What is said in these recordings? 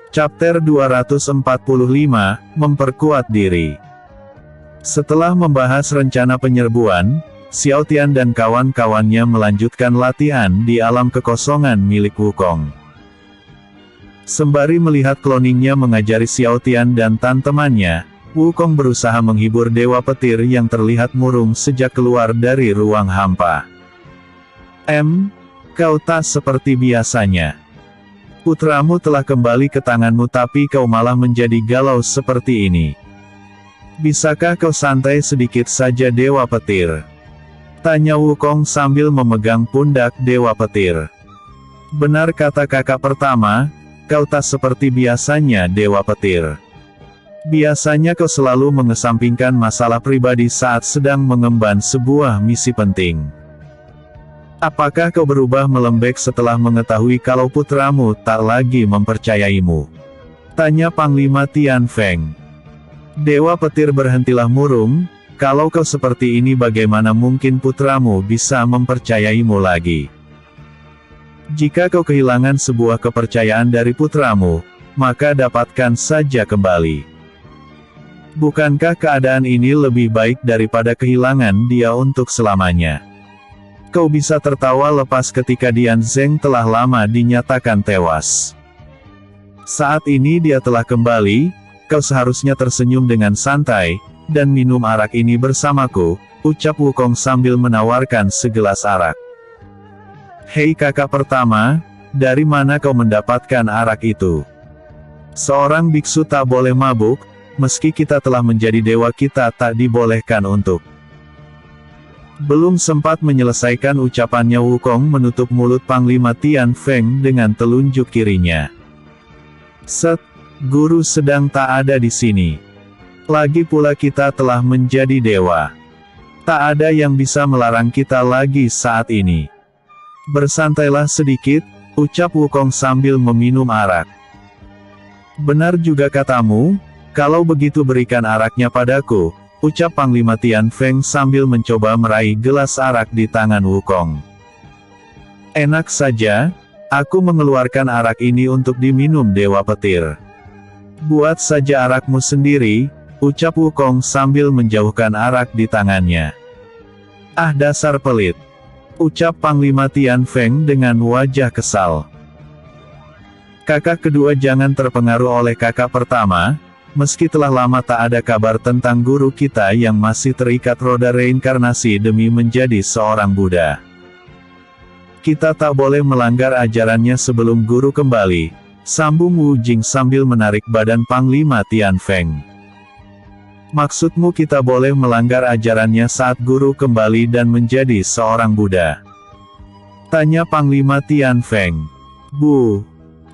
Chapter 245, Memperkuat Diri. Setelah membahas rencana penyerbuan, Xiao Tian dan kawan-kawannya melanjutkan latihan di alam kekosongan milik Wukong. Sembari melihat cloningnya mengajari Xiao Tian dan teman-temannya, Wukong berusaha menghibur Dewa Petir yang terlihat murung sejak keluar dari ruang hampa. Kau tak seperti biasanya. Putramu telah kembali ke tanganmu tapi kau malah menjadi galau seperti ini. Bisakah kau santai sedikit saja Dewa Petir? Tanya Wukong sambil memegang pundak Dewa Petir. Benar kata kakak pertama, kau tak seperti biasanya Dewa Petir. Biasanya kau selalu mengesampingkan masalah pribadi saat sedang mengemban sebuah misi penting. Apakah kau berubah melembek setelah mengetahui kalau putramu tak lagi mempercayaimu? Tanya Panglima Tian Feng. Dewa Petir berhentilah murung, kalau kau seperti ini bagaimana mungkin putramu bisa mempercayaimu lagi? Jika kau kehilangan sebuah kepercayaan dari putramu, maka dapatkan saja kembali. Bukankah keadaan ini lebih baik daripada kehilangan dia untuk selamanya? Kau bisa tertawa lepas ketika Dian Zeng telah lama dinyatakan tewas. Saat ini dia telah kembali, kau seharusnya tersenyum dengan santai, dan minum arak ini bersamaku, ucap Wukong sambil menawarkan segelas arak. Hei kakak pertama, dari mana kau mendapatkan arak itu? Seorang biksu tak boleh mabuk, meski kita telah menjadi dewa kita tak dibolehkan untuk. Belum sempat menyelesaikan ucapannya Wukong menutup mulut Panglima Tian Feng dengan telunjuk kirinya. Set, guru sedang tak ada di sini. Lagi pula kita telah menjadi dewa. Tak ada yang bisa melarang kita lagi saat ini. Bersantailah sedikit, ucap Wukong sambil meminum arak. Benar juga katamu, kalau begitu berikan araknya padaku, ucap Panglima Tian Feng sambil mencoba meraih gelas arak di tangan Wukong. Enak saja, aku mengeluarkan arak ini untuk diminum Dewa Petir. Buat saja arakmu sendiri, ucap Wukong sambil menjauhkan arak di tangannya. Ah dasar pelit, ucap Panglima Tian Feng dengan wajah kesal. Kakak kedua jangan terpengaruh oleh kakak pertama. Meski telah lama tak ada kabar tentang guru kita yang masih terikat roda reinkarnasi demi menjadi seorang Buddha. Kita tak boleh melanggar ajarannya sebelum guru kembali, sambung Wu Jing sambil menarik badan Panglima Tian Feng. Maksudmu kita boleh melanggar ajarannya saat guru kembali dan menjadi seorang Buddha? Tanya Panglima Tian Feng.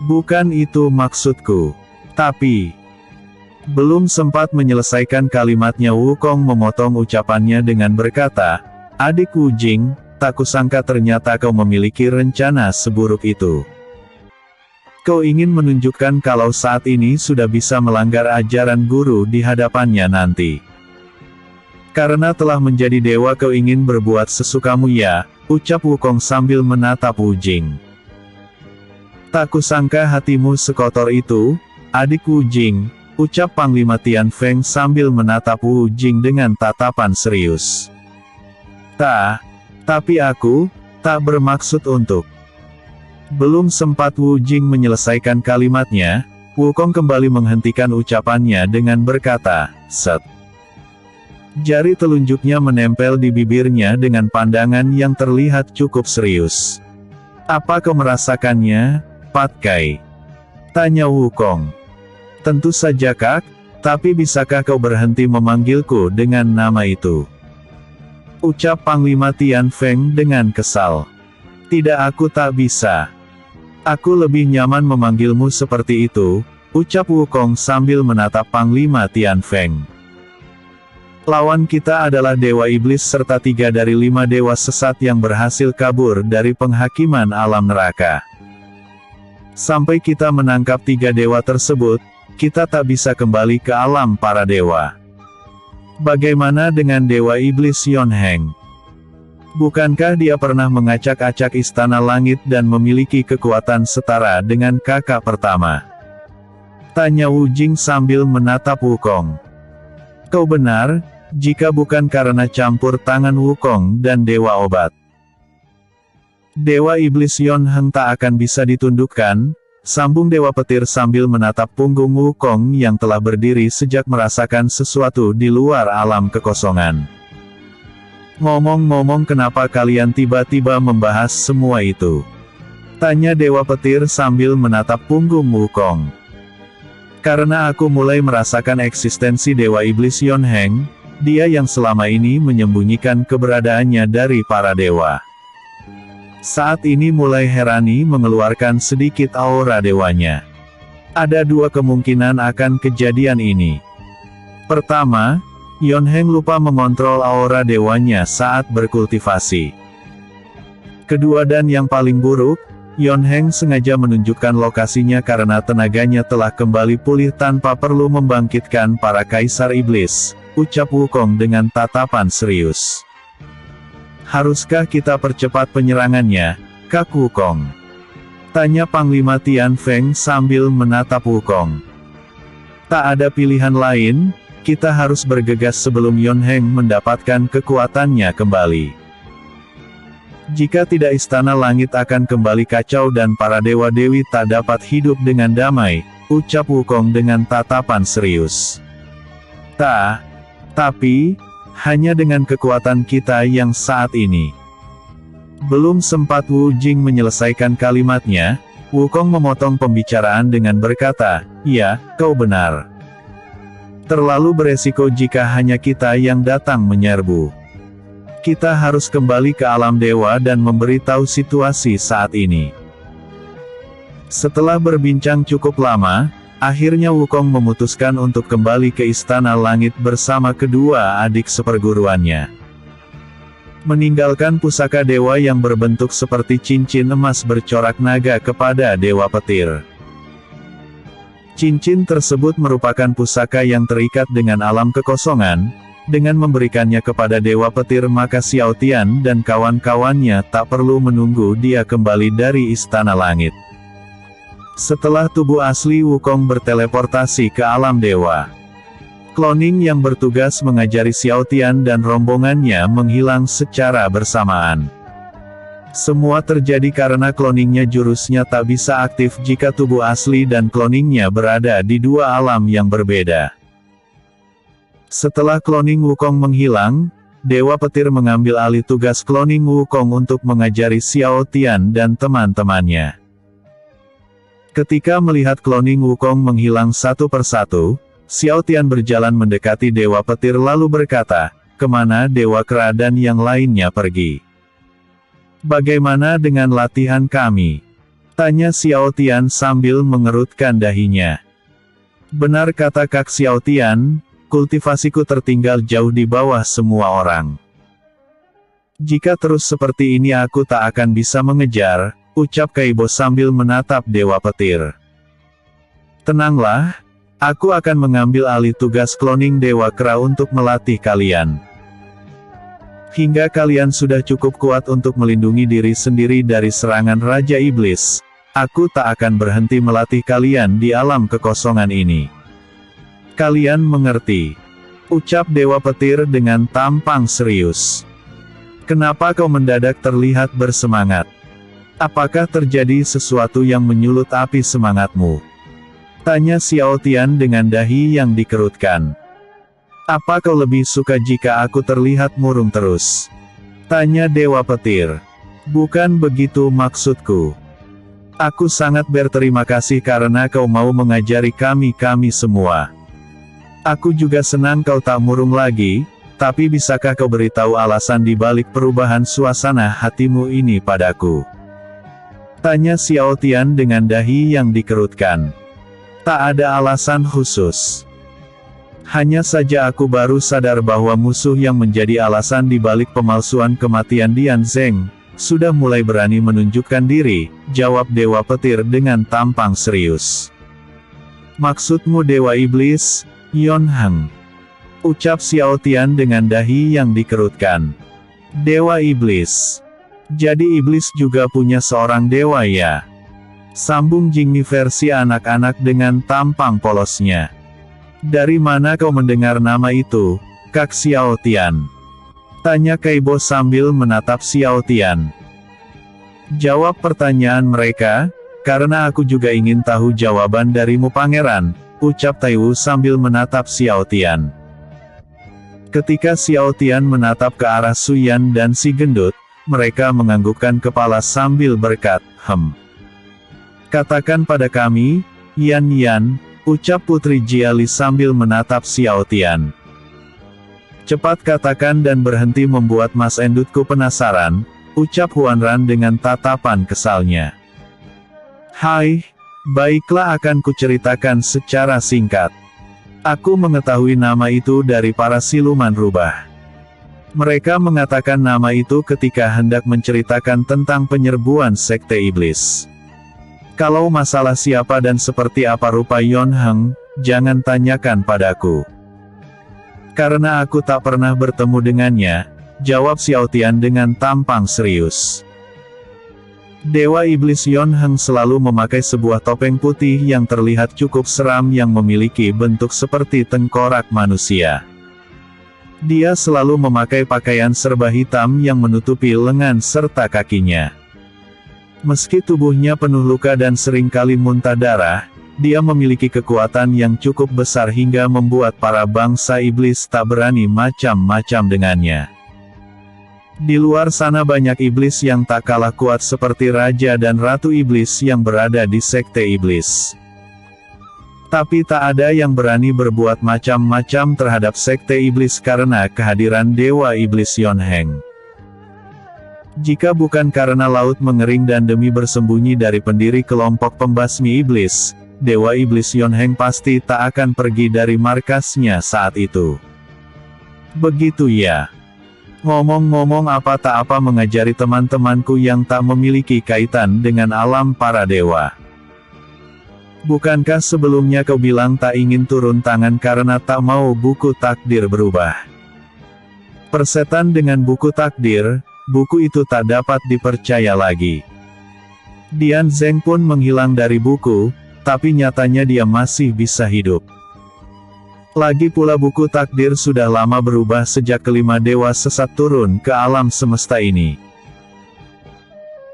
Bukan itu maksudku. Tapi... Belum sempat menyelesaikan kalimatnya Wukong memotong ucapannya dengan berkata, Adik Wu Jing, tak kusangka ternyata kau memiliki rencana seburuk itu. Kau ingin menunjukkan kalau saat ini sudah bisa melanggar ajaran guru di hadapannya nanti. Karena telah menjadi dewa kau ingin berbuat sesukamu ya, ucap Wukong sambil menatap Wu Jing. Tak kusangka hatimu sekotor itu, adik Wu Jing, ucap Panglima Tian Feng sambil menatap Wu Jing dengan tatapan serius. Tapi aku, tak bermaksud untuk. Belum sempat Wu Jing menyelesaikan kalimatnya, Wukong kembali menghentikan ucapannya dengan berkata, Set. Jari telunjuknya menempel di bibirnya dengan pandangan yang terlihat cukup serius. Apa kau merasakannya, Pat Kai? Tanya Wukong. Tentu saja Kak, tapi bisakah kau berhenti memanggilku dengan nama itu? Ucap Panglima Tian Feng dengan kesal. Tidak aku tak bisa. Aku lebih nyaman memanggilmu seperti itu, ucap Wukong sambil menatap Panglima Tian Feng. Lawan kita adalah Dewa Iblis serta 3 dari 5 dewa sesat yang berhasil kabur dari penghakiman alam neraka. Sampai kita menangkap 3 dewa tersebut, kita tak bisa kembali ke alam para dewa. Bagaimana dengan Dewa Iblis Yon Heng? Bukankah dia pernah mengacak-acak istana langit dan memiliki kekuatan setara dengan kakak pertama? Tanya Wu Jing sambil menatap Wukong. Kau benar, jika bukan karena campur tangan Wukong dan Dewa Obat. Dewa Iblis Yon Heng tak akan bisa ditundukkan, sambung Dewa Petir sambil menatap punggung Wukong yang telah berdiri sejak merasakan sesuatu di luar alam kekosongan. Ngomong-ngomong, kenapa kalian tiba-tiba membahas semua itu? Tanya Dewa Petir sambil menatap punggung Wukong. Karena aku mulai merasakan eksistensi Dewa Iblis Yon Heng, dia yang selama ini menyembunyikan keberadaannya dari para dewa. Saat ini mulai herani mengeluarkan sedikit aura dewanya. Ada dua kemungkinan akan kejadian ini. Pertama, Yon Heng lupa mengontrol aura dewanya saat berkultivasi. Kedua dan yang paling buruk, Yon Heng sengaja menunjukkan lokasinya karena tenaganya telah kembali pulih tanpa perlu membangkitkan para kaisar iblis, ucap Wukong dengan tatapan serius. Haruskah kita percepat penyerangannya, Kak Wukong? Tanya Panglima Tian Feng sambil menatap Wukong. Tak ada pilihan lain, kita harus bergegas sebelum Yon Heng mendapatkan kekuatannya kembali. Jika tidak, Istana Langit akan kembali kacau dan para dewa-dewi tak dapat hidup dengan damai, ucap Wukong dengan tatapan serius. Tapi, hanya dengan kekuatan kita yang saat ini. Belum sempat Wu Jing menyelesaikan kalimatnya, Wukong memotong pembicaraan dengan berkata, ya, kau benar. Terlalu beresiko jika hanya kita yang datang menyerbu. Kita harus kembali ke alam dewa dan memberitahu situasi saat ini. Setelah berbincang cukup lama, akhirnya Wukong memutuskan untuk kembali ke Istana Langit bersama kedua adik seperguruannya. Meninggalkan pusaka dewa yang berbentuk seperti cincin emas bercorak naga kepada Dewa Petir. Cincin tersebut merupakan pusaka yang terikat dengan alam kekosongan. Dengan memberikannya kepada Dewa Petir, maka Xiao Tian dan kawan-kawannya tak perlu menunggu dia kembali dari Istana Langit. Setelah tubuh asli Wukong berteleportasi ke alam dewa, kloning yang bertugas mengajari Xiao Tian dan rombongannya menghilang secara bersamaan. Semua terjadi karena kloningnya jurusnya tak bisa aktif jika tubuh asli dan kloningnya berada di dua alam yang berbeda. Setelah kloning Wukong menghilang, Dewa Petir mengambil alih tugas kloning Wukong untuk mengajari Xiao Tian dan teman-temannya. Ketika melihat kloning Wukong menghilang satu persatu, Xiao Tian berjalan mendekati Dewa Petir lalu berkata, kemana Dewa Kera dan yang lainnya pergi? Bagaimana dengan latihan kami? Tanya Xiao Tian sambil mengerutkan dahinya. Benar kata Kak Xiao Tian, kultivasiku tertinggal jauh di bawah semua orang. Jika terus seperti ini aku tak akan bisa mengejar, ucap Kaibo sambil menatap Dewa Petir. Tenanglah, aku akan mengambil alih tugas kloning Dewa Kera untuk melatih kalian. Hingga kalian sudah cukup kuat untuk melindungi diri sendiri dari serangan Raja Iblis, aku tak akan berhenti melatih kalian di alam kekosongan ini. Kalian mengerti? Ucap Dewa Petir dengan tampang serius. Kenapa kau mendadak terlihat bersemangat? Apakah terjadi sesuatu yang menyulut api semangatmu? Tanya Xiao Tian dengan dahi yang dikerutkan. Apa kau lebih suka jika aku terlihat murung terus? Tanya Dewa Petir. Bukan begitu maksudku. Aku sangat berterima kasih karena kau mau mengajari kami semua. Aku juga senang kau tak murung lagi, tapi bisakah kau beritahu alasan di balik perubahan suasana hatimu ini padaku? Tanya Xiao Tian dengan dahi yang dikerutkan. Tak ada alasan khusus. Hanya saja aku baru sadar bahwa musuh yang menjadi alasan di balik pemalsuan kematian Dian Zeng, sudah mulai berani menunjukkan diri, jawab Dewa Petir dengan tampang serius. Maksudmu Dewa Iblis, Yon Heng? Ucap Xiao Tian dengan dahi yang dikerutkan. Dewa Iblis. Jadi Iblis juga punya seorang dewa ya? Sambung Jingmi versi anak-anak dengan tampang polosnya. Dari mana kau mendengar nama itu, Kak Xiao Tian? Tanya Kaibo sambil menatap Xiao Tian. Jawab pertanyaan mereka, karena aku juga ingin tahu jawaban darimu pangeran, ucap Taiwu sambil menatap Xiao Tian. Ketika Xiao Tian menatap ke arah Suyan dan si gendut, mereka menganggukkan kepala sambil berkata, Katakan pada kami, Yan Yan, ucap Putri Jiali sambil menatap Xiao Tian. Cepat katakan dan berhenti membuat Mas Endutku penasaran, ucap Huan Ran dengan tatapan kesalnya. Hai, baiklah akan kuceritakan secara singkat. Aku mengetahui nama itu dari para siluman rubah. Mereka mengatakan nama itu ketika hendak menceritakan tentang penyerbuan Sekte Iblis. Kalau masalah siapa dan seperti apa rupa Yon Heng, jangan tanyakan padaku. Karena aku tak pernah bertemu dengannya, jawab Xiao Tian dengan tampang serius. Dewa Iblis Yon Heng selalu memakai sebuah topeng putih yang terlihat cukup seram yang memiliki bentuk seperti tengkorak manusia. Dia selalu memakai pakaian serba hitam yang menutupi lengan serta kakinya. Meski tubuhnya penuh luka dan seringkali muntah darah, dia memiliki kekuatan yang cukup besar hingga membuat para bangsa iblis tak berani macam-macam dengannya. Di luar sana banyak iblis yang tak kalah kuat seperti Raja dan Ratu Iblis yang berada di Sekte Iblis. Tapi tak ada yang berani berbuat macam-macam terhadap Sekte Iblis karena kehadiran Dewa Iblis Yon Heng. Jika bukan karena laut mengering dan demi bersembunyi dari pendiri kelompok pembasmi iblis, Dewa Iblis Yon Heng pasti tak akan pergi dari markasnya saat itu. Begitu ya. Ngomong-ngomong apa tak apa mengajari teman-temanku yang tak memiliki kaitan dengan alam para dewa. Bukankah sebelumnya kau bilang tak ingin turun tangan karena tak mau buku takdir berubah? Persetan dengan buku takdir, buku itu tak dapat dipercaya lagi. Dian Zeng pun menghilang dari buku, tapi nyatanya dia masih bisa hidup. Lagi pula buku takdir sudah lama berubah sejak kelima dewa sesat turun ke alam semesta ini.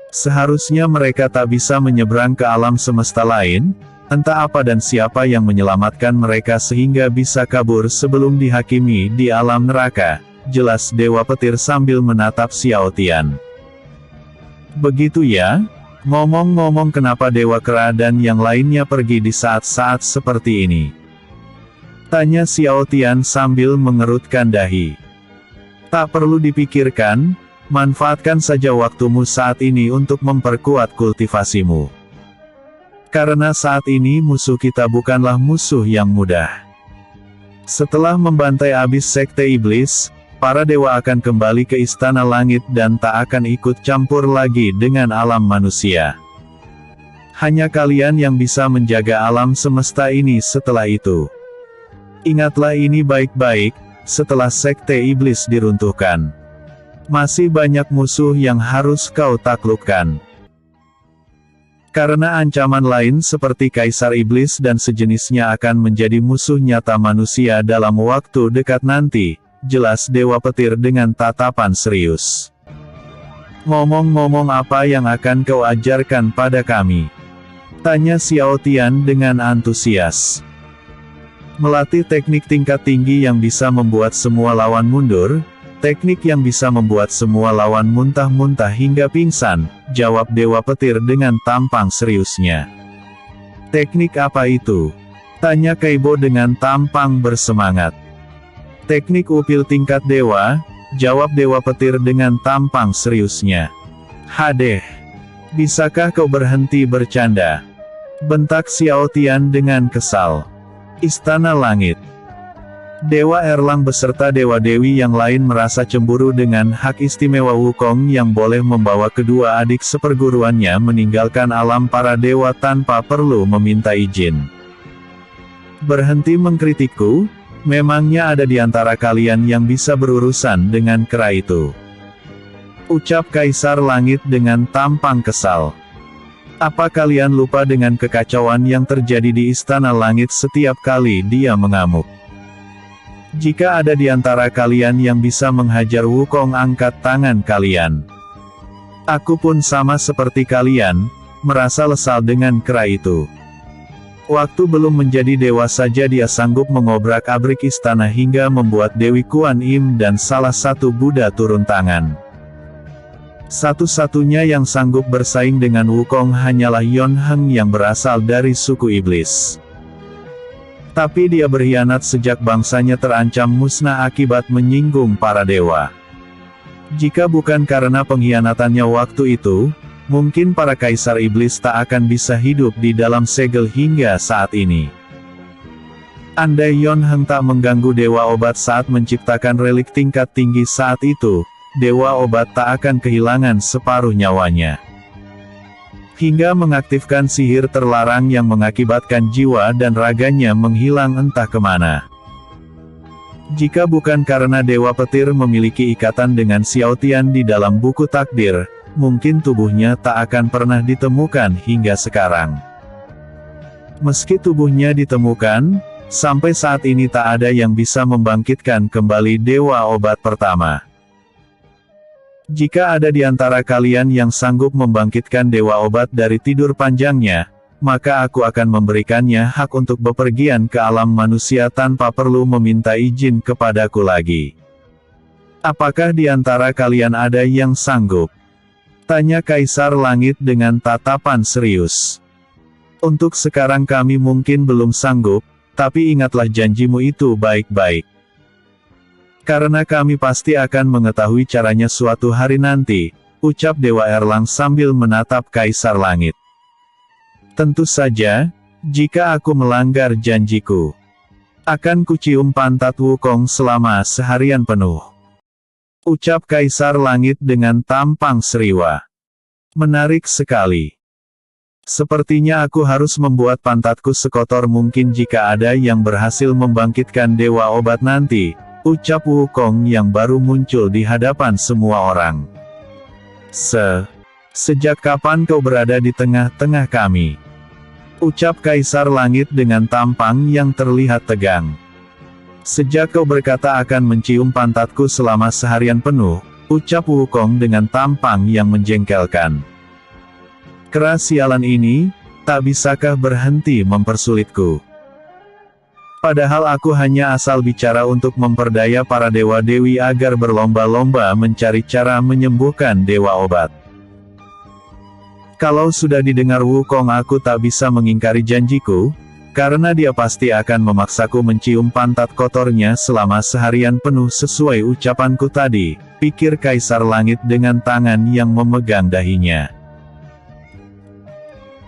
Seharusnya mereka tak bisa menyeberang ke alam semesta lain, entah apa dan siapa yang menyelamatkan mereka sehingga bisa kabur sebelum dihakimi di alam neraka. Jelas Dewa Petir sambil menatap Xiao Tian. Begitu ya? Ngomong-ngomong kenapa Dewa Kera dan yang lainnya pergi di saat-saat seperti ini? Tanya Xiao Tian sambil mengerutkan dahi. Tak perlu dipikirkan, manfaatkan saja waktumu saat ini untuk memperkuat kultivasimu. Karena saat ini musuh kita bukanlah musuh yang mudah. Setelah membantai habis Sekte Iblis, para dewa akan kembali ke istana langit dan tak akan ikut campur lagi dengan alam manusia. Hanya kalian yang bisa menjaga alam semesta ini setelah itu. Ingatlah ini baik-baik, setelah Sekte Iblis diruntuhkan. Masih banyak musuh yang harus kau taklukkan. Karena ancaman lain seperti Kaisar Iblis dan sejenisnya akan menjadi musuh nyata manusia dalam waktu dekat nanti. Jelas Dewa Petir dengan tatapan serius. Ngomong-ngomong apa yang akan kau ajarkan pada kami? Tanya Xiao Tian dengan antusias. Melatih teknik tingkat tinggi yang bisa membuat semua lawan mundur, teknik yang bisa membuat semua lawan muntah-muntah hingga pingsan, jawab Dewa Petir dengan tampang seriusnya. Teknik apa itu? Tanya Kaibo dengan tampang bersemangat. Teknik upil tingkat dewa, jawab Dewa Petir dengan tampang seriusnya. Hadeh, bisakah kau berhenti bercanda? Bentak Xiao Tian dengan kesal. Istana Langit. Dewa Erlang beserta dewa-dewi yang lain merasa cemburu dengan hak istimewa Wukong yang boleh membawa kedua adik seperguruannya meninggalkan alam para dewa tanpa perlu meminta izin. Berhenti mengkritikku? Memangnya ada di antara kalian yang bisa berurusan dengan kera itu? Ucap Kaisar Langit dengan tampang kesal. Apa kalian lupa dengan kekacauan yang terjadi di Istana Langit setiap kali dia mengamuk? Jika ada di antara kalian yang bisa menghajar Wukong, angkat tangan kalian. Aku pun sama seperti kalian, merasa lesal dengan kera itu. Waktu belum menjadi dewa saja dia sanggup mengobrak-abrik istana hingga membuat Dewi Kuan Im dan salah satu Buddha turun tangan. Satu-satunya yang sanggup bersaing dengan Wukong hanyalah Yon Heng yang berasal dari suku iblis. Tapi dia berkhianat sejak bangsanya terancam musnah akibat menyinggung para dewa. Jika bukan karena pengkhianatannya waktu itu, mungkin para kaisar iblis tak akan bisa hidup di dalam segel hingga saat ini. Andai Yon Heng tak mengganggu Dewa Obat saat menciptakan relik tingkat tinggi saat itu, Dewa Obat tak akan kehilangan separuh nyawanya. Hingga mengaktifkan sihir terlarang yang mengakibatkan jiwa dan raganya menghilang entah kemana. Jika bukan karena Dewa Petir memiliki ikatan dengan Xiao Tian di dalam buku takdir, mungkin tubuhnya tak akan pernah ditemukan hingga sekarang. Meski tubuhnya ditemukan, sampai saat ini tak ada yang bisa membangkitkan kembali Dewa Obat pertama. Jika ada di antara kalian yang sanggup membangkitkan Dewa Obat dari tidur panjangnya, maka aku akan memberikannya hak untuk bepergian ke alam manusia tanpa perlu meminta izin kepadaku lagi. Apakah di antara kalian ada yang sanggup? Tanya Kaisar Langit dengan tatapan serius. Untuk sekarang kami mungkin belum sanggup, tapi ingatlah janjimu itu baik-baik. Karena kami pasti akan mengetahui caranya suatu hari nanti, ucap Dewa Erlang sambil menatap Kaisar Langit. Tentu saja, jika aku melanggar janjiku, akan kucium pantat Wukong selama seharian penuh. Ucap Kaisar Langit dengan tampang seriwa. Menarik sekali. Sepertinya aku harus membuat pantatku sekotor mungkin jika ada yang berhasil membangkitkan Dewa Obat nanti, ucap Wukong yang baru muncul di hadapan semua orang. Sejak kapan kau berada di tengah-tengah kami? Ucap Kaisar Langit dengan tampang yang terlihat tegang. Sejak kau berkata akan mencium pantatku selama seharian penuh, ucap Wukong dengan tampang yang menjengkelkan. Kera sialan ini, tak bisakah berhenti mempersulitku? Padahal aku hanya asal bicara untuk memperdaya para dewa-dewi agar berlomba-lomba mencari cara menyembuhkan Dewa Obat. Kalau sudah didengar Wukong, aku tak bisa mengingkari janjiku, karena dia pasti akan memaksaku mencium pantat kotornya selama seharian penuh sesuai ucapanku tadi, pikir Kaisar Langit dengan tangan yang memegang dahinya.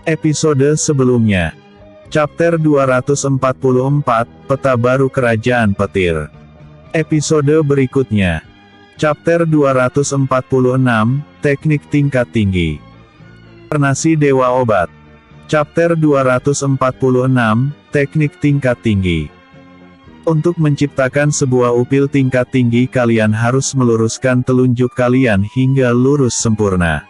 Episode sebelumnya. Chapter 244, Peta Baru Kerajaan Petir. Episode berikutnya. Chapter 246, Teknik Tingkat Tinggi. Reinkarnasi Dewa Obat. Chapter 246, Teknik Tingkat Tinggi. Untuk menciptakan sebuah upil tingkat tinggi kalian harus meluruskan telunjuk kalian hingga lurus sempurna.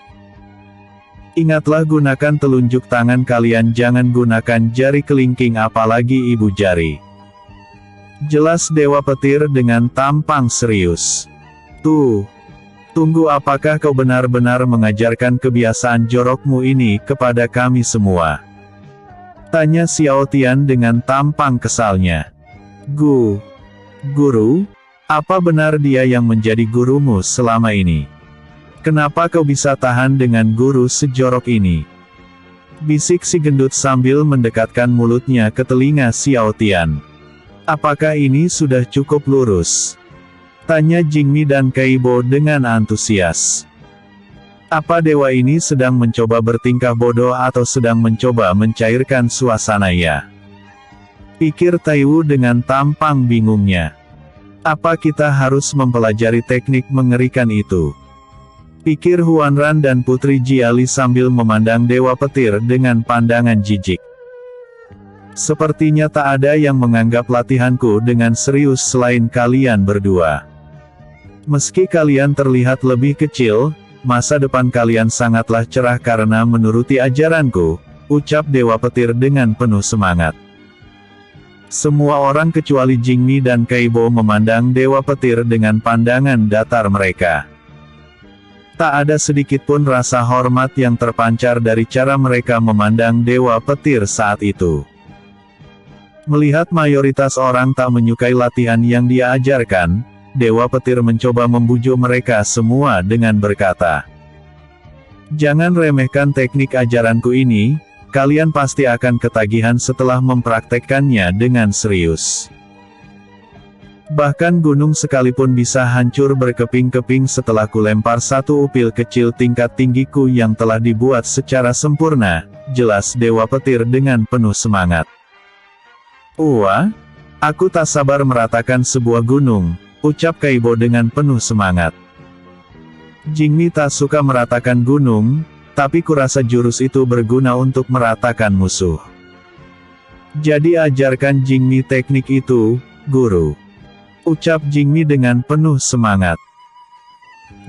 Ingatlah, gunakan telunjuk tangan kalian, jangan gunakan jari kelingking apalagi ibu jari. Jelas Dewa Petir dengan tampang serius. Tunggu, apakah kau benar-benar mengajarkan kebiasaan jorokmu ini kepada kami semua? Tanya Xiao Tian dengan tampang kesalnya. Guru? Apa benar dia yang menjadi gurumu selama ini? Kenapa kau bisa tahan dengan guru sejorok ini? Bisik si gendut sambil mendekatkan mulutnya ke telinga Xiao Tian. Apakah ini sudah cukup lurus? Tanya Jingmi dan Kaibo dengan antusias. Apa dewa ini sedang mencoba bertingkah bodoh atau sedang mencoba mencairkan suasana ya? Pikir Taiwu dengan tampang bingungnya. Apa kita harus mempelajari teknik mengerikan itu? Pikir Huanran dan Putri Jiali sambil memandang Dewa Petir dengan pandangan jijik. Sepertinya tak ada yang menganggap latihanku dengan serius selain kalian berdua. Meski kalian terlihat lebih kecil, masa depan kalian sangatlah cerah karena menuruti ajaranku, ucap Dewa Petir dengan penuh semangat. Semua orang kecuali Jingmi dan Kaibo memandang Dewa Petir dengan pandangan datar mereka. Tak ada sedikitpun rasa hormat yang terpancar dari cara mereka memandang Dewa Petir saat itu. Melihat mayoritas orang tak menyukai latihan yang dia ajarkan, Dewa Petir mencoba membujuk mereka semua dengan berkata, "Jangan remehkan teknik ajaranku ini, kalian pasti akan ketagihan setelah mempraktekkannya dengan serius. Bahkan gunung sekalipun bisa hancur berkeping-keping setelah kulempar satu upil kecil tingkat tinggiku yang telah dibuat secara sempurna," jelas Dewa Petir dengan penuh semangat. "Wah, aku tak sabar meratakan sebuah gunung," ucap Kaibo dengan penuh semangat. "Jingmi tak suka meratakan gunung, tapi kurasa jurus itu berguna untuk meratakan musuh. Jadi ajarkan Jingmi teknik itu, guru," ucap Jingmi dengan penuh semangat.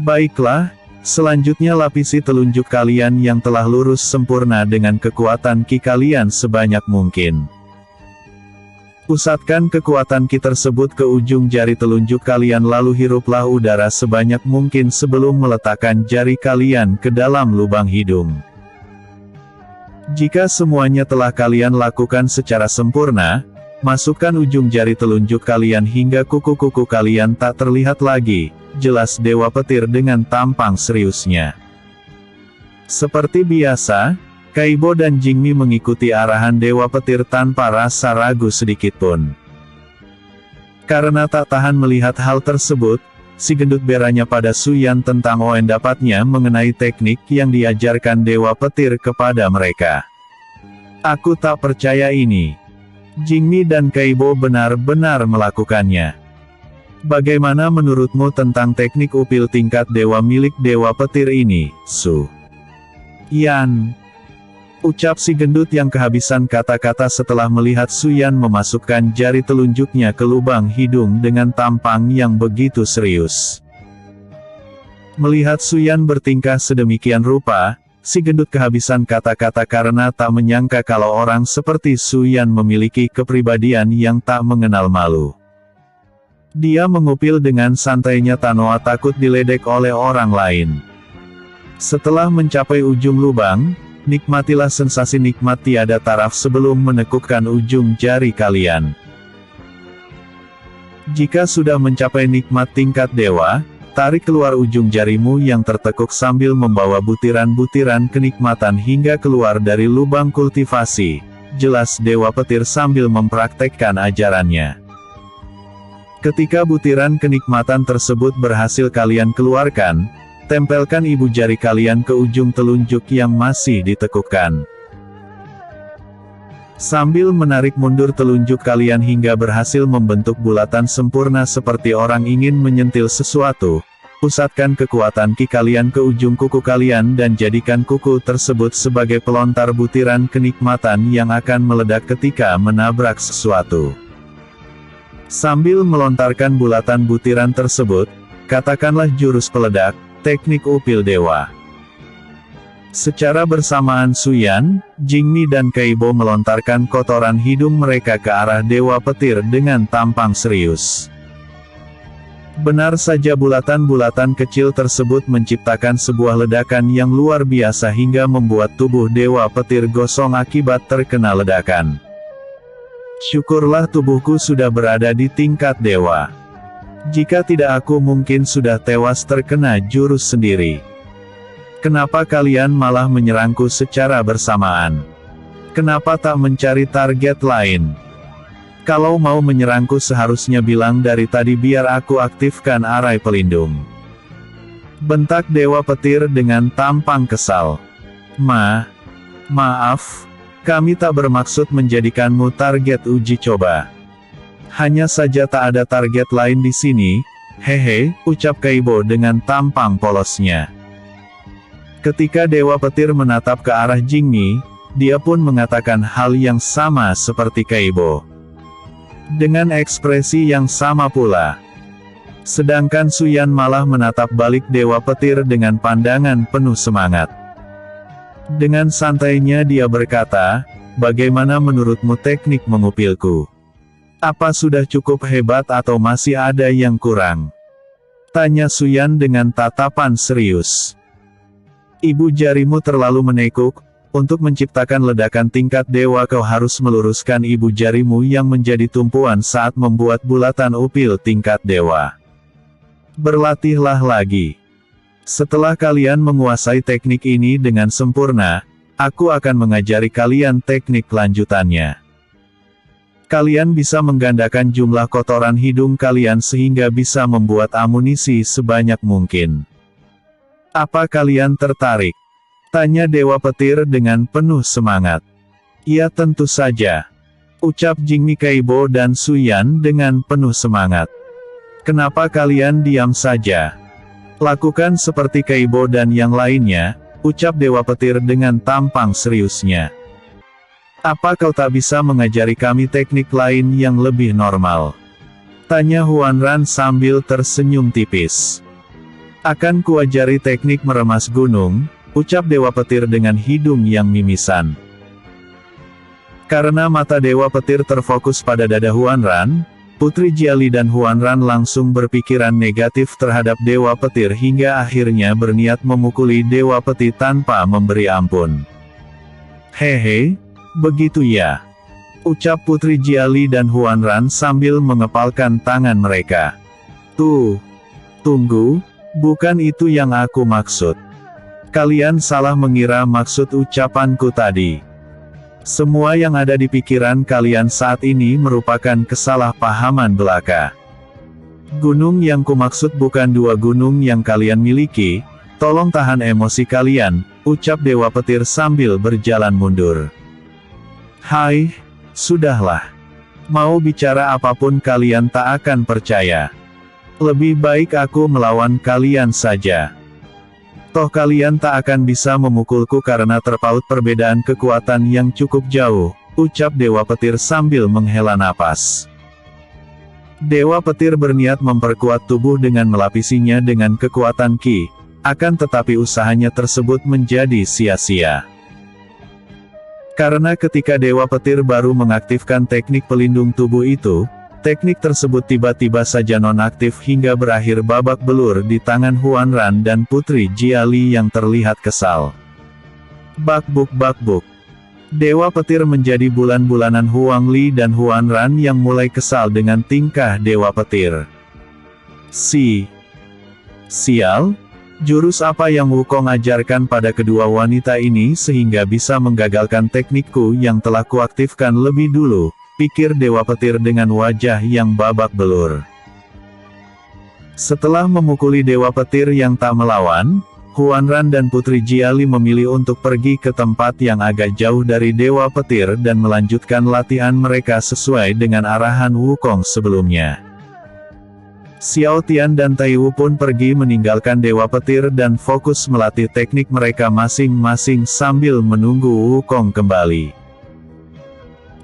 "Baiklah, selanjutnya lapisi telunjuk kalian yang telah lurus sempurna dengan kekuatan ki kalian sebanyak mungkin. Pusatkan kekuatan ki tersebut ke ujung jari telunjuk kalian lalu hiruplah udara sebanyak mungkin sebelum meletakkan jari kalian ke dalam lubang hidung. Jika semuanya telah kalian lakukan secara sempurna, masukkan ujung jari telunjuk kalian hingga kuku-kuku kalian tak terlihat lagi," jelas Dewa Petir dengan tampang seriusnya. Seperti biasa, Kaibo dan Jingmi mengikuti arahan Dewa Petir tanpa rasa ragu sedikitpun. Karena tak tahan melihat hal tersebut, si gendut beranya pada Suyan tentang pendapatnya mengenai teknik yang diajarkan Dewa Petir kepada mereka. "Aku tak percaya ini. Jingmi dan Kaibo benar-benar melakukannya. Bagaimana menurutmu tentang teknik upil tingkat dewa milik Dewa Petir ini, Su Yan?" ucap si gendut yang kehabisan kata-kata setelah melihat Suyan memasukkan jari telunjuknya ke lubang hidung dengan tampang yang begitu serius. Melihat Suyan bertingkah sedemikian rupa, si gendut kehabisan kata-kata karena tak menyangka kalau orang seperti Suyan memiliki kepribadian yang tak mengenal malu. Dia mengupil dengan santainya tanpa takut diledek oleh orang lain. Setelah mencapai ujung lubang, nikmatilah sensasi nikmat tiada taraf sebelum menekukkan ujung jari kalian. Jika sudah mencapai nikmat tingkat dewa, tarik keluar ujung jarimu yang tertekuk sambil membawa butiran-butiran kenikmatan hingga keluar dari lubang kultivasi, jelas Dewa Petir sambil mempraktekkan ajarannya. Ketika butiran kenikmatan tersebut berhasil kalian keluarkan, tempelkan ibu jari kalian ke ujung telunjuk yang masih ditekukkan. Sambil menarik mundur telunjuk kalian hingga berhasil membentuk bulatan sempurna seperti orang ingin menyentil sesuatu, pusatkan kekuatan ki kalian ke ujung kuku kalian dan jadikan kuku tersebut sebagai pelontar butiran kenikmatan yang akan meledak ketika menabrak sesuatu. Sambil melontarkan bulatan butiran tersebut, katakanlah jurus peledak, teknik upil dewa. Secara bersamaan Suyan, Jingmi dan Kaibo melontarkan kotoran hidung mereka ke arah Dewa Petir dengan tampang serius. Benar saja bulatan-bulatan kecil tersebut menciptakan sebuah ledakan yang luar biasa hingga membuat tubuh Dewa Petir gosong akibat terkena ledakan. Syukurlah tubuhku sudah berada di tingkat dewa. Jika tidak aku mungkin sudah tewas terkena jurus sendiri. Kenapa kalian malah menyerangku secara bersamaan? Kenapa tak mencari target lain? Kalau mau menyerangku seharusnya bilang dari tadi biar aku aktifkan arai pelindung. Bentak Dewa Petir dengan tampang kesal. Maaf, kami tak bermaksud menjadikanmu target uji coba. Hanya saja tak ada target lain di sini, hehe, ucap Kaibo dengan tampang polosnya. Ketika Dewa Petir menatap ke arah Jingmi, dia pun mengatakan hal yang sama seperti Kaibo. Dengan ekspresi yang sama pula. Sedangkan Suyan malah menatap balik Dewa Petir dengan pandangan penuh semangat. Dengan santainya dia berkata, "Bagaimana menurutmu teknik mengupilku? Apa sudah cukup hebat atau masih ada yang kurang?" tanya Suyan dengan tatapan serius. "Ibu jarimu terlalu menekuk. Untuk menciptakan ledakan tingkat dewa kau harus meluruskan ibu jarimu yang menjadi tumpuan saat membuat bulatan upil tingkat dewa. Berlatihlah lagi. Setelah kalian menguasai teknik ini dengan sempurna, aku akan mengajari kalian teknik lanjutannya. Kalian bisa menggandakan jumlah kotoran hidung kalian sehingga bisa membuat amunisi sebanyak mungkin. Apa kalian tertarik?" tanya Dewa Petir dengan penuh semangat. "Ya tentu saja," ucap Jingmi Kaibo dan Suyan dengan penuh semangat. "Kenapa kalian diam saja? Lakukan seperti Kaibo dan yang lainnya," ucap Dewa Petir dengan tampang seriusnya. "Apa kau tak bisa mengajari kami teknik lain yang lebih normal?" tanya Huanran sambil tersenyum tipis. "Akan kuajari teknik meremas gunung," ucap Dewa Petir dengan hidung yang mimisan. Karena mata Dewa Petir terfokus pada dada Huanran, Putri Jiali dan Huanran langsung berpikiran negatif terhadap Dewa Petir hingga akhirnya berniat memukuli Dewa Petir tanpa memberi ampun. "Hehe, begitu ya?" ucap Putri Jiali dan Huanran sambil mengepalkan tangan mereka. Tunggu, bukan itu yang aku maksud. Kalian salah mengira maksud ucapanku tadi. Semua yang ada di pikiran kalian saat ini merupakan kesalahpahaman belaka. Gunung yang kumaksud bukan dua gunung yang kalian miliki, tolong tahan emosi kalian," ucap Dewa Petir sambil berjalan mundur. "Hai, sudahlah. Mau bicara apapun kalian tak akan percaya. Lebih baik aku melawan kalian saja. Toh kalian tak akan bisa memukulku karena terpaut perbedaan kekuatan yang cukup jauh," ucap Dewa Petir sambil menghela napas. Dewa Petir berniat memperkuat tubuh dengan melapisinya dengan kekuatan Ki, akan tetapi usahanya tersebut menjadi sia-sia. Karena ketika Dewa Petir baru mengaktifkan teknik pelindung tubuh itu, teknik tersebut tiba-tiba saja nonaktif hingga berakhir babak belur di tangan Huanran dan Putri Jiali yang terlihat kesal. Bakbuk. Dewa Petir menjadi bulan-bulanan Huang Li dan Huanran yang mulai kesal dengan tingkah Dewa Petir. Sial, jurus apa yang Wukong ajarkan pada kedua wanita ini sehingga bisa menggagalkan teknikku yang telah kuaktifkan lebih dulu, pikir Dewa Petir dengan wajah yang babak belur. Setelah memukuli Dewa Petir yang tak melawan, Huanran dan Putri Jiali memilih untuk pergi ke tempat yang agak jauh dari Dewa Petir dan melanjutkan latihan mereka sesuai dengan arahan Wukong sebelumnya. Xiao Tian dan Tai Wu pun pergi meninggalkan Dewa Petir dan fokus melatih teknik mereka masing-masing sambil menunggu Wukong kembali.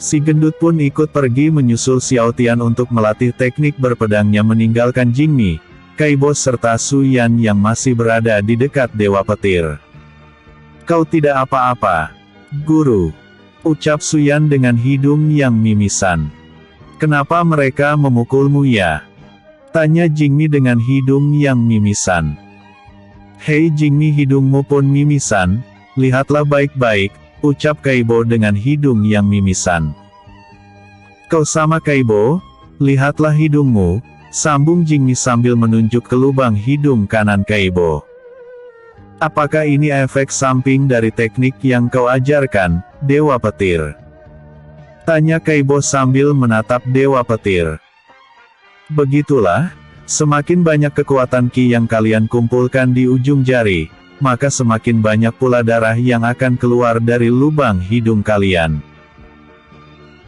Si gendut pun ikut pergi menyusul Xiao Tian untuk melatih teknik berpedangnya meninggalkan Jingmi, Kaibo serta Suyan yang masih berada di dekat Dewa Petir. "Kau tidak apa-apa, Guru," ucap Suyan dengan hidung yang mimisan. "Kenapa mereka memukulmu ya?" tanya Jingmi dengan hidung yang mimisan. "Hei Jingmi, hidungmu pun mimisan, lihatlah baik-baik," ucap Kaibo dengan hidung yang mimisan. "Kau sama Kaibo? Lihatlah hidungmu," sambung Jingmi sambil menunjuk ke lubang hidung kanan Kaibo. "Apakah ini efek samping dari teknik yang kau ajarkan, Dewa Petir?" tanya Kaibo sambil menatap Dewa Petir. "Begitulah, semakin banyak kekuatan Ki yang kalian kumpulkan di ujung jari, maka semakin banyak pula darah yang akan keluar dari lubang hidung kalian.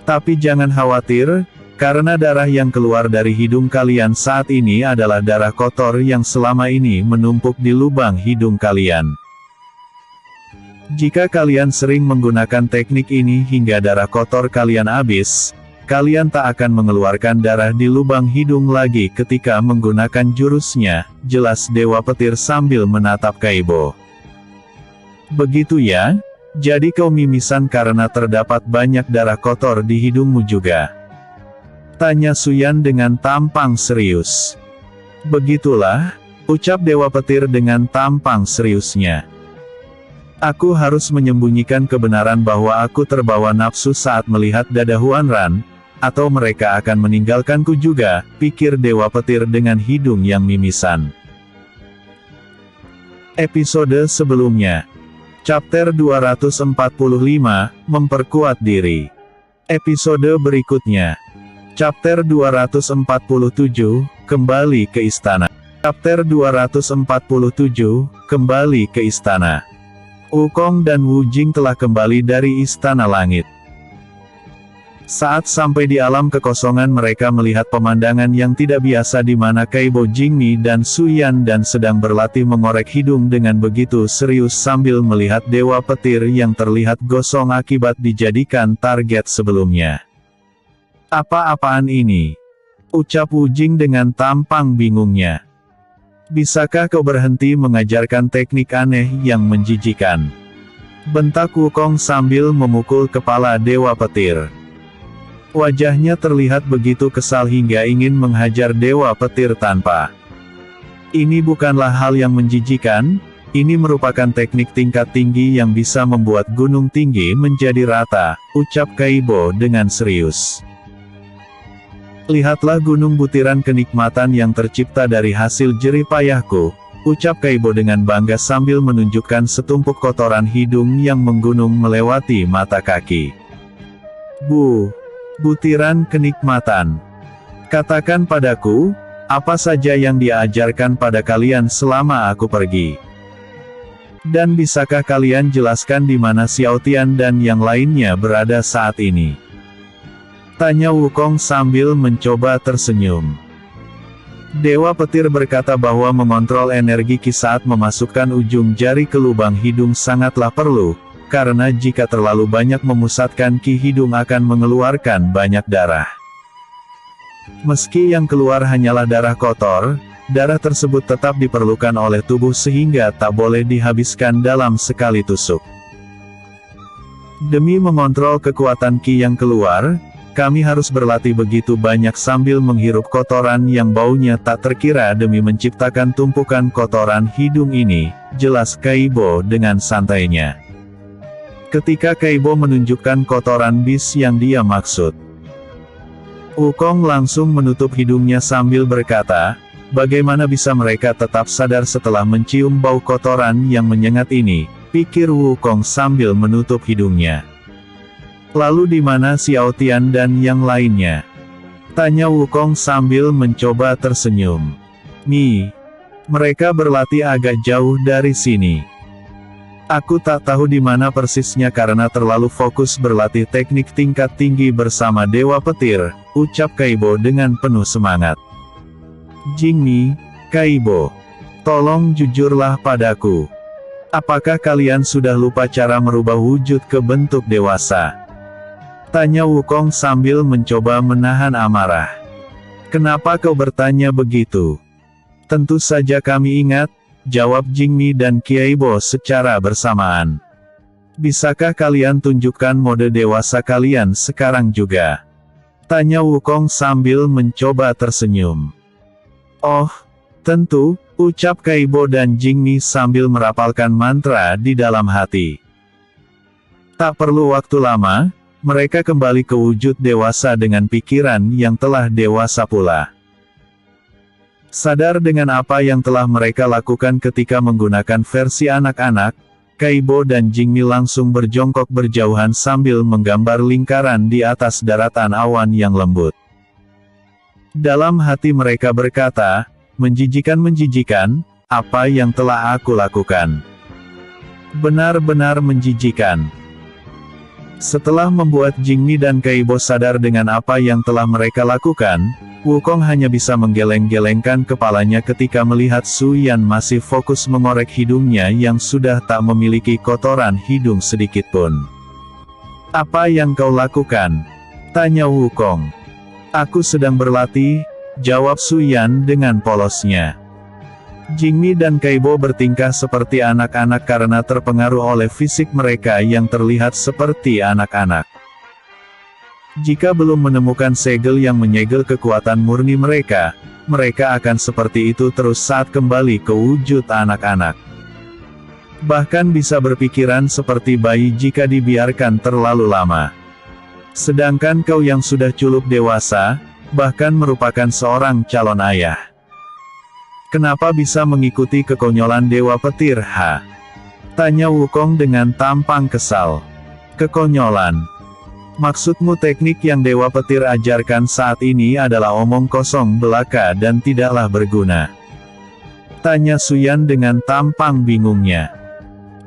Tapi jangan khawatir, karena darah yang keluar dari hidung kalian saat ini adalah darah kotor yang selama ini menumpuk di lubang hidung kalian. Jika kalian sering menggunakan teknik ini hingga darah kotor kalian habis, kalian tak akan mengeluarkan darah di lubang hidung lagi ketika menggunakan jurusnya, jelas Dewa Petir sambil menatap Kaibo. Begitu ya? Jadi kau mimisan karena terdapat banyak darah kotor di hidungmu juga? Tanya Suyan dengan tampang serius. Begitulah, ucap Dewa Petir dengan tampang seriusnya. Aku harus menyembunyikan kebenaran bahwa aku terbawa nafsu saat melihat dada Huanran, atau mereka akan meninggalkanku juga, pikir Dewa Petir dengan hidung yang mimisan. Episode sebelumnya. Chapter 245, Memperkuat Diri. Episode berikutnya. Chapter 247, Kembali ke Istana. Chapter 247, Kembali ke Istana. Wukong dan Wu Jing telah kembali dari Istana Langit. Saat sampai di alam kekosongan mereka melihat pemandangan yang tidak biasa di mana Kaibo Jingmi dan Suyan dan sedang berlatih mengorek hidung dengan begitu serius sambil melihat Dewa Petir yang terlihat gosong akibat dijadikan target sebelumnya. Apa-apaan ini? Ucap Wu Jing dengan tampang bingungnya. Bisakah kau berhenti mengajarkan teknik aneh yang menjijikan? Bentak Wukong sambil memukul kepala Dewa Petir. Wajahnya terlihat begitu kesal hingga ingin menghajar Dewa Petir tanpa. Ini bukanlah hal yang menjijikan, ini merupakan teknik tingkat tinggi yang bisa membuat gunung tinggi menjadi rata, ucap Kaibo dengan serius. Lihatlah gunung butiran kenikmatan yang tercipta dari hasil jerih payahku, ucap Kaibo dengan bangga sambil menunjukkan setumpuk kotoran hidung yang menggunung melewati mata kaki. Butiran kenikmatan. Katakan padaku, apa saja yang diajarkan pada kalian selama aku pergi? Dan bisakah kalian jelaskan di mana Xiao Tian dan yang lainnya berada saat ini? Tanya Wukong sambil mencoba tersenyum. Dewa Petir berkata bahwa mengontrol energi Ki saat memasukkan ujung jari ke lubang hidung sangatlah perlu, karena jika terlalu banyak memusatkan Ki hidung akan mengeluarkan banyak darah. Meski yang keluar hanyalah darah kotor, darah tersebut tetap diperlukan oleh tubuh sehingga tak boleh dihabiskan dalam sekali tusuk. Demi mengontrol kekuatan Ki yang keluar, kami harus berlatih begitu banyak sambil menghirup kotoran yang baunya tak terkira demi menciptakan tumpukan kotoran hidung ini, jelas Kaibo dengan santainya. Ketika Kaibo menunjukkan kotoran bis yang dia maksud, Wukong langsung menutup hidungnya sambil berkata, bagaimana bisa mereka tetap sadar setelah mencium bau kotoran yang menyengat ini, pikir Wukong sambil menutup hidungnya. Lalu di mana Xiao Tian dan yang lainnya? Tanya Wukong sambil mencoba tersenyum. Mereka berlatih agak jauh dari sini. Aku tak tahu di mana persisnya karena terlalu fokus berlatih teknik tingkat tinggi bersama Dewa Petir, ucap Kaibo dengan penuh semangat. Jingmi, Kaibo, tolong jujurlah padaku. Apakah kalian sudah lupa cara merubah wujud ke bentuk dewasa? Tanya Wukong sambil mencoba menahan amarah. Kenapa kau bertanya begitu? Tentu saja kami ingat, jawab Jingmi dan Kaibo secara bersamaan. Bisakah kalian tunjukkan mode dewasa kalian sekarang juga? Tanya Wukong sambil mencoba tersenyum. Oh, tentu, ucap Kaibo dan Jingmi sambil merapalkan mantra di dalam hati. Tak perlu waktu lama, mereka kembali ke wujud dewasa dengan pikiran yang telah dewasa pula. Sadar dengan apa yang telah mereka lakukan ketika menggunakan versi anak-anak, Kaibo dan Jingmi langsung berjongkok berjauhan sambil menggambar lingkaran di atas daratan awan yang lembut. Dalam hati mereka berkata, menjijikan, apa yang telah aku lakukan. Benar-benar menjijikan. Setelah membuat Jingmi dan Kaibo sadar dengan apa yang telah mereka lakukan, Wukong hanya bisa menggeleng-gelengkan kepalanya ketika melihat Suyan masih fokus mengorek hidungnya yang sudah tak memiliki kotoran hidung sedikitpun. Apa yang kau lakukan? Tanya Wukong. Aku sedang berlatih, jawab Su Yan dengan polosnya. Jingmi dan Kaibo bertingkah seperti anak-anak karena terpengaruh oleh fisik mereka yang terlihat seperti anak-anak. Jika belum menemukan segel yang menyegel kekuatan murni mereka, mereka akan seperti itu terus saat kembali ke wujud anak-anak. Bahkan bisa berpikiran seperti bayi jika dibiarkan terlalu lama. Sedangkan kau yang sudah cukup dewasa, bahkan merupakan seorang calon ayah. Kenapa bisa mengikuti kekonyolan Dewa Petir, ha? Tanya Wukong dengan tampang kesal. Kekonyolan. Maksudmu teknik yang Dewa Petir ajarkan saat ini adalah omong kosong belaka dan tidaklah berguna? Tanya Su Yan dengan tampang bingungnya.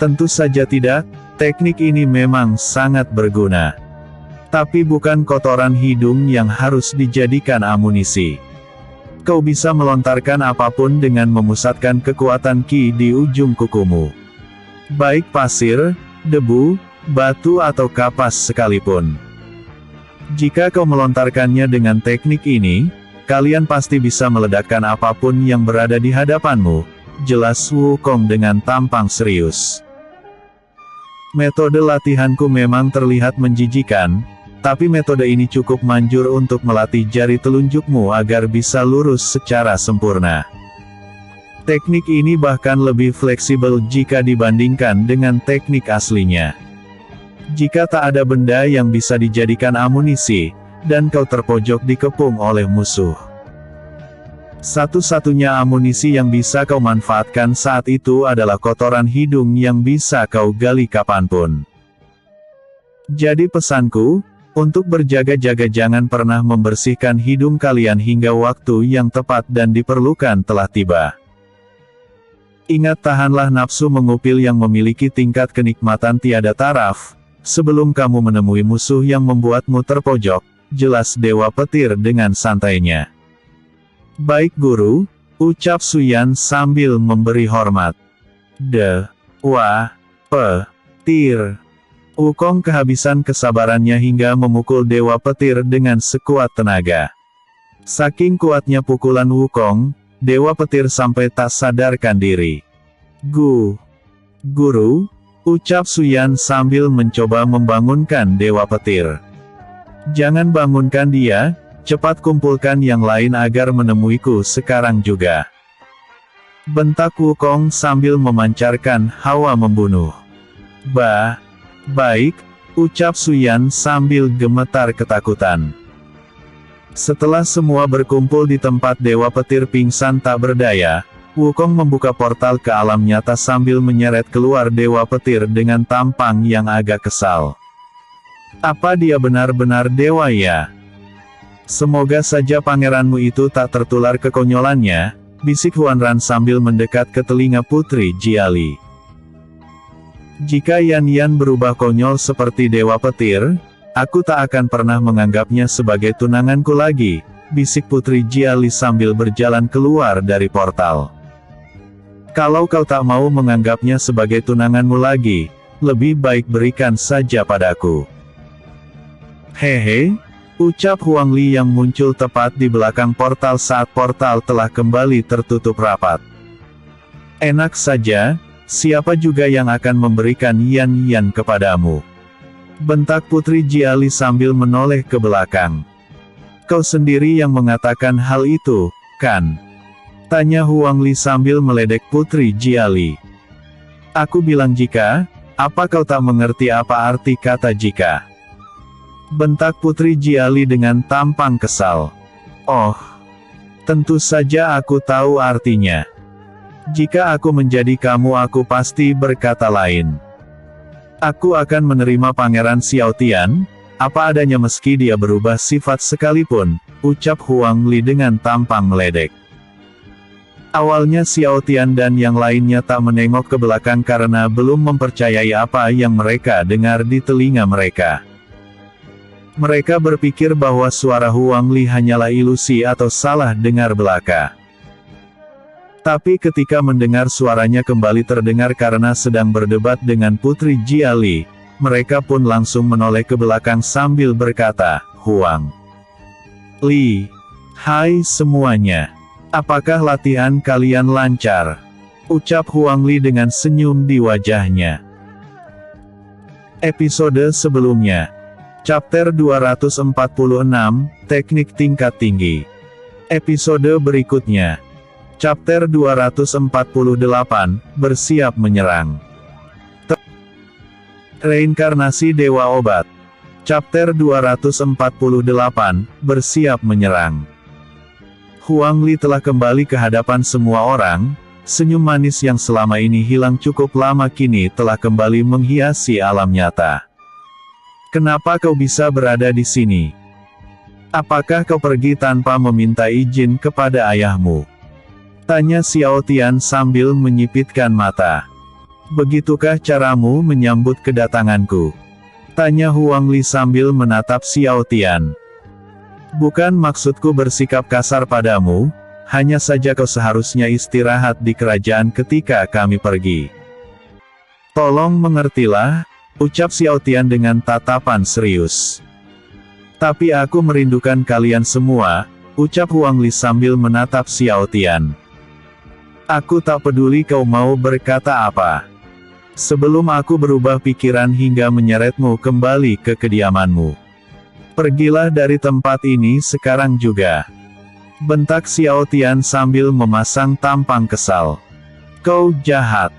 Tentu saja tidak, teknik ini memang sangat berguna. Tapi bukan kotoran hidung yang harus dijadikan amunisi. Kau bisa melontarkan apapun dengan memusatkan kekuatan Ki di ujung kukumu. Baik pasir, debu, batu atau kapas sekalipun. Jika kau melontarkannya dengan teknik ini, kalian pasti bisa meledakkan apapun yang berada di hadapanmu, jelas Wukong dengan tampang serius. Metode latihanku memang terlihat menjijikan, tapi metode ini cukup manjur untuk melatih jari telunjukmu agar bisa lurus secara sempurna. Teknik ini bahkan lebih fleksibel jika dibandingkan dengan teknik aslinya. Jika tak ada benda yang bisa dijadikan amunisi, dan kau terpojok dikepung oleh musuh. Satu-satunya amunisi yang bisa kau manfaatkan saat itu adalah kotoran hidung yang bisa kau gali kapanpun. Jadi pesanku, untuk berjaga-jaga jangan pernah membersihkan hidung kalian hingga waktu yang tepat dan diperlukan telah tiba. Ingat, tahanlah nafsu mengupil yang memiliki tingkat kenikmatan tiada taraf, sebelum kamu menemui musuh yang membuatmu terpojok, jelas Dewa Petir dengan santainya. Baik guru, ucap Su Yan sambil memberi hormat. Dewa Petir. Wukong kehabisan kesabarannya hingga memukul Dewa Petir dengan sekuat tenaga. Saking kuatnya pukulan Wukong, Dewa Petir sampai tak sadarkan diri. Guru, ucap Su Yan sambil mencoba membangunkan Dewa Petir. Jangan bangunkan dia, cepat kumpulkan yang lain agar menemuiku sekarang juga. Bentak Wukong sambil memancarkan hawa membunuh. Baik, ucap Su Yan sambil gemetar ketakutan. Setelah semua berkumpul di tempat Dewa Petir pingsan tak berdaya, Wukong membuka portal ke alam nyata sambil menyeret keluar Dewa Petir dengan tampang yang agak kesal. Apa dia benar-benar dewa ya? Semoga saja pangeranmu itu tak tertular kekonyolannya, bisik Huanran sambil mendekat ke telinga Putri Jiali. Jika Yan berubah konyol seperti Dewa Petir, aku tak akan pernah menganggapnya sebagai tunanganku lagi, bisik Putri Jiali sambil berjalan keluar dari portal. Kalau kau tak mau menganggapnya sebagai tunanganmu lagi, lebih baik berikan saja padaku. Hehe, ucap Huangli yang muncul tepat di belakang portal saat portal telah kembali tertutup rapat. Enak saja. Siapa juga yang akan memberikan Yan kepadamu? Bentak Putri Jiali sambil menoleh ke belakang. Kau sendiri yang mengatakan hal itu, kan? Tanya Huangli sambil meledek Putri Jiali. Aku bilang jika, apa kau tak mengerti apa arti kata jika? Bentak Putri Jiali dengan tampang kesal. Oh, tentu saja aku tahu artinya. Jika aku menjadi kamu aku pasti berkata lain. Aku akan menerima Pangeran Xiao Tian, apa adanya meski dia berubah sifat sekalipun, ucap Huangli dengan tampang meledek. Awalnya Xiao Tian dan yang lainnya tak menengok ke belakang karena belum mempercayai apa yang mereka dengar di telinga mereka. Mereka berpikir bahwa suara Huangli hanyalah ilusi atau salah dengar belaka. Tapi ketika mendengar suaranya kembali terdengar karena sedang berdebat dengan Putri Jiali, mereka pun langsung menoleh ke belakang sambil berkata, Huang Li. Hai semuanya. Apakah latihan kalian lancar? Ucap Huang Li dengan senyum di wajahnya. Episode sebelumnya. Chapter 246, Teknik Tingkat Tinggi. Episode berikutnya. Chapter 248, Bersiap Menyerang. Reinkarnasi Dewa Obat. Chapter 248, Bersiap Menyerang. Huang Li telah kembali ke hadapan semua orang, senyum manis yang selama ini hilang cukup lama kini telah kembali menghiasi alam nyata. Kenapa kau bisa berada di sini? Apakah kau pergi tanpa meminta izin kepada ayahmu? Tanya Xiao Tian sambil menyipitkan mata. Begitukah caramu menyambut kedatanganku? Tanya Huang Li sambil menatap Xiao Tian. Bukan maksudku bersikap kasar padamu, hanya saja kau seharusnya istirahat di kerajaan ketika kami pergi. Tolong mengertilah, ucap Xiao Tian dengan tatapan serius. Tapi aku merindukan kalian semua, ucap Huang Li sambil menatap Xiao Tian. Aku tak peduli kau mau berkata apa. Sebelum aku berubah pikiran hingga menyeretmu kembali ke kediamanmu. Pergilah dari tempat ini sekarang juga. Bentak Xiao Tian sambil memasang tampang kesal. Kau jahat.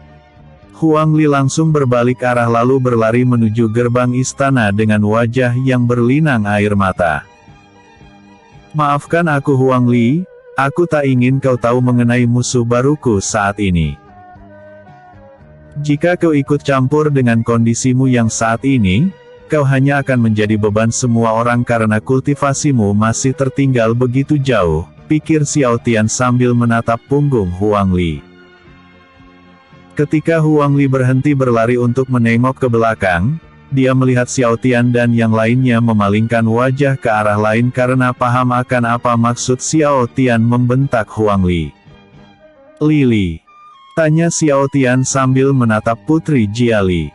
Huang Li langsung berbalik arah lalu berlari menuju gerbang istana dengan wajah yang berlinang air mata. Maafkan aku Huang Li, aku tak ingin kau tahu mengenai musuh baruku saat ini. Jika kau ikut campur dengan kondisimu yang saat ini, kau hanya akan menjadi beban semua orang karena kultivasimu masih tertinggal begitu jauh, pikir Xiao Tian sambil menatap punggung Huang Li. Ketika Huang Li berhenti berlari untuk menengok ke belakang, dia melihat Xiao Tian dan yang lainnya memalingkan wajah ke arah lain karena paham akan apa maksud Xiao Tian membentak Huang Li. Lili. Tanya Xiao Tian sambil menatap Putri Jiali.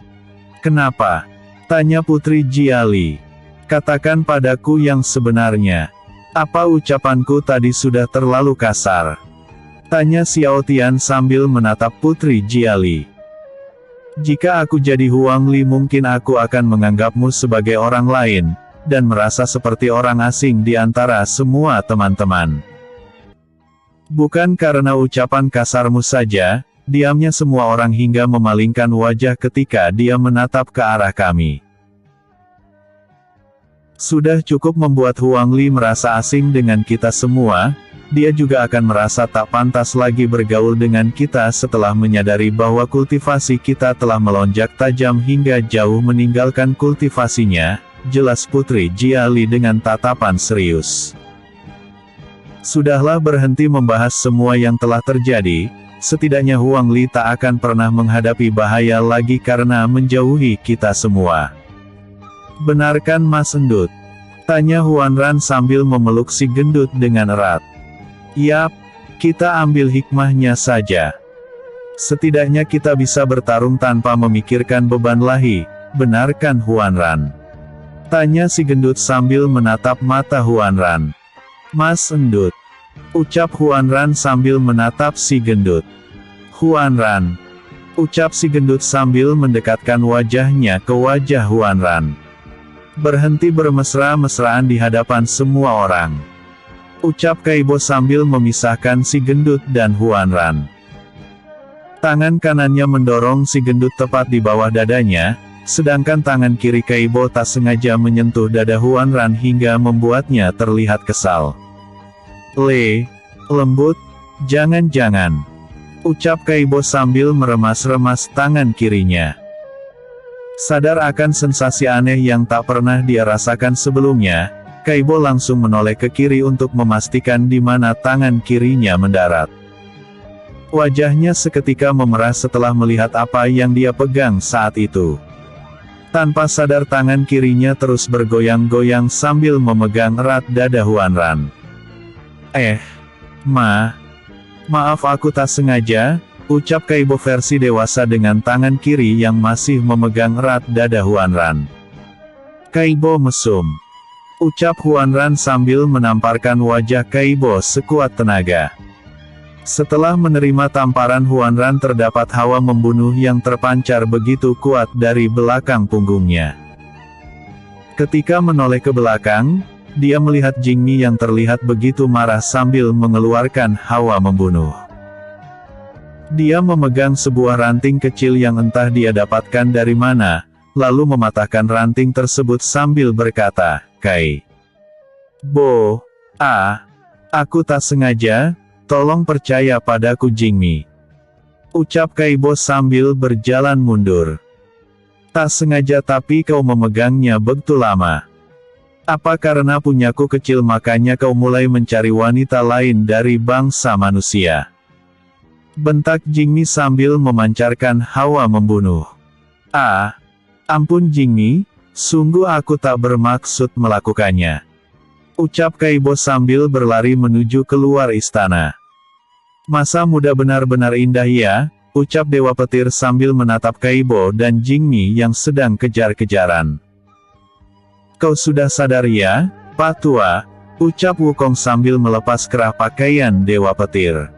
Kenapa? Tanya Putri Jiali. Katakan padaku yang sebenarnya. Apa ucapanku tadi sudah terlalu kasar? Tanya Xiao Tian sambil menatap Putri Jiali. Jika aku jadi Huang Li mungkin aku akan menganggapmu sebagai orang lain, dan merasa seperti orang asing di antara semua teman-teman. Bukan karena ucapan kasarmu saja, diamnya semua orang hingga memalingkan wajah ketika dia menatap ke arah kami. Sudah cukup membuat Huang Li merasa asing dengan kita semua, dia juga akan merasa tak pantas lagi bergaul dengan kita setelah menyadari bahwa kultivasi kita telah melonjak tajam hingga jauh meninggalkan kultivasinya, jelas Putri Jiali dengan tatapan serius. Sudahlah berhenti membahas semua yang telah terjadi. Setidaknya Huang Li tak akan pernah menghadapi bahaya lagi karena menjauhi kita semua. Benarkan Mas Endut? Tanya Huan Ran sambil memeluk si gendut dengan erat. Yap, kita ambil hikmahnya saja. Setidaknya kita bisa bertarung tanpa memikirkan beban lahi, benarkan Huan Ran? Tanya si gendut sambil menatap mata Huan Ran. Mas Endut. Ucap Huan Ran sambil menatap si gendut. Huan Ran. Ucap si gendut sambil mendekatkan wajahnya ke wajah Huan Ran. Berhenti bermesra-mesraan di hadapan semua orang. Ucap Kaibo sambil memisahkan si gendut dan Huan Ran. Tangan kanannya mendorong si gendut tepat di bawah dadanya, sedangkan tangan kiri Kaibo tak sengaja menyentuh dada Huan Ran hingga membuatnya terlihat kesal. Lembut, jangan-jangan. Ucap Kaibo sambil meremas-remas tangan kirinya. Sadar akan sensasi aneh yang tak pernah dia rasakan sebelumnya, Kaibo langsung menoleh ke kiri untuk memastikan di mana tangan kirinya mendarat. Wajahnya seketika memerah setelah melihat apa yang dia pegang saat itu. Tanpa sadar tangan kirinya terus bergoyang-goyang sambil memegang erat dada Huan Ran. Maaf aku tak sengaja, ucap Kaibo versi dewasa dengan tangan kiri yang masih memegang erat dada Huan Ran. Kaibo mesum. ucap Huanran sambil menamparkan wajah Kaibo sekuat tenaga. Setelah menerima tamparan Huanran, terdapat hawa membunuh yang terpancar begitu kuat dari belakang punggungnya. Ketika menoleh ke belakang, dia melihat Jingmi yang terlihat begitu marah sambil mengeluarkan hawa membunuh. Dia memegang sebuah ranting kecil yang entah dia dapatkan dari mana, lalu mematahkan ranting tersebut sambil berkata, "Kai Bo, aku tak sengaja, tolong percaya padaku Jingmi," ucap Kaibo sambil berjalan mundur. "Tak sengaja tapi kau memegangnya begitu lama. Apa karena punyaku kecil makanya kau mulai mencari wanita lain dari bangsa manusia?" bentak Jingmi sambil memancarkan hawa membunuh. Ampun Jingmi, sungguh aku tak bermaksud melakukannya," ucap Kaibo sambil berlari menuju keluar istana. "Masa muda benar-benar indah ya," ucap Dewa Petir sambil menatap Kaibo dan Jingmi yang sedang kejar-kejaran. "Kau sudah sadar ya, Pak Tua?" ucap Wukong sambil melepas kerah pakaian Dewa Petir.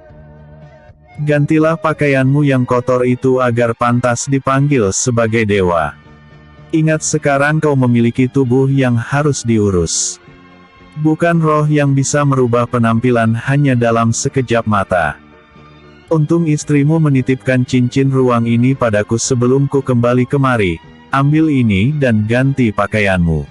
"Gantilah pakaianmu yang kotor itu agar pantas dipanggil sebagai dewa. Ingat sekarang kau memiliki tubuh yang harus diurus. Bukan roh yang bisa merubah penampilan hanya dalam sekejap mata. Untung istrimu menitipkan cincin ruang ini padaku sebelum ku kembali kemari. Ambil ini dan ganti pakaianmu.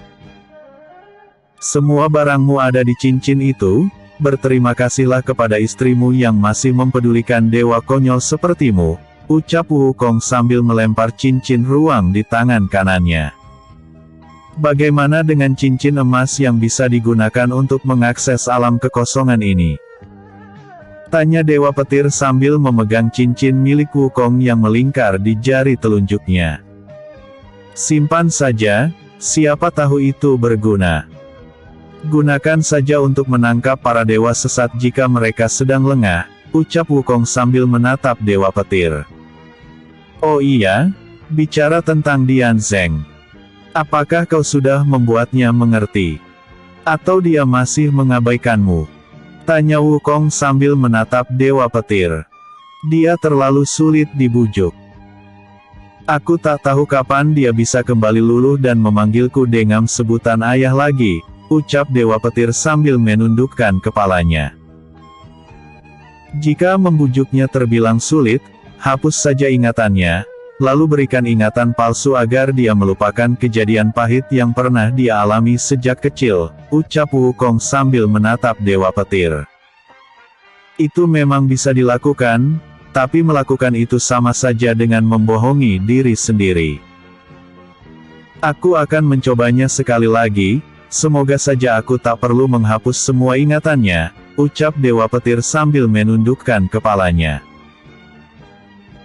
Semua barangmu ada di cincin itu. Berterima kasihlah kepada istrimu yang masih mempedulikan dewa konyol sepertimu," ucap Wukong sambil melempar cincin ruang di tangan kanannya. "Bagaimana dengan cincin emas yang bisa digunakan untuk mengakses alam kekosongan ini?" tanya Dewa Petir sambil memegang cincin milik Wukong yang melingkar di jari telunjuknya. "Simpan saja, siapa tahu itu berguna. Gunakan saja untuk menangkap para dewa sesat jika mereka sedang lengah," ucap Wukong sambil menatap Dewa Petir. "Oh iya, bicara tentang Dian Zeng. Apakah kau sudah membuatnya mengerti? Atau dia masih mengabaikanmu?" tanya Wukong sambil menatap Dewa Petir. "Dia terlalu sulit dibujuk. Aku tak tahu kapan dia bisa kembali luluh dan memanggilku dengan sebutan ayah lagi," ucap Dewa Petir sambil menundukkan kepalanya. "Jika membujuknya terbilang sulit, hapus saja ingatannya, lalu berikan ingatan palsu agar dia melupakan kejadian pahit yang pernah dia alami sejak kecil," ucap Wukong sambil menatap Dewa Petir. "Itu memang bisa dilakukan, tapi melakukan itu sama saja dengan membohongi diri sendiri. Aku akan mencobanya sekali lagi. Semoga saja aku tak perlu menghapus semua ingatannya," ucap Dewa Petir sambil menundukkan kepalanya.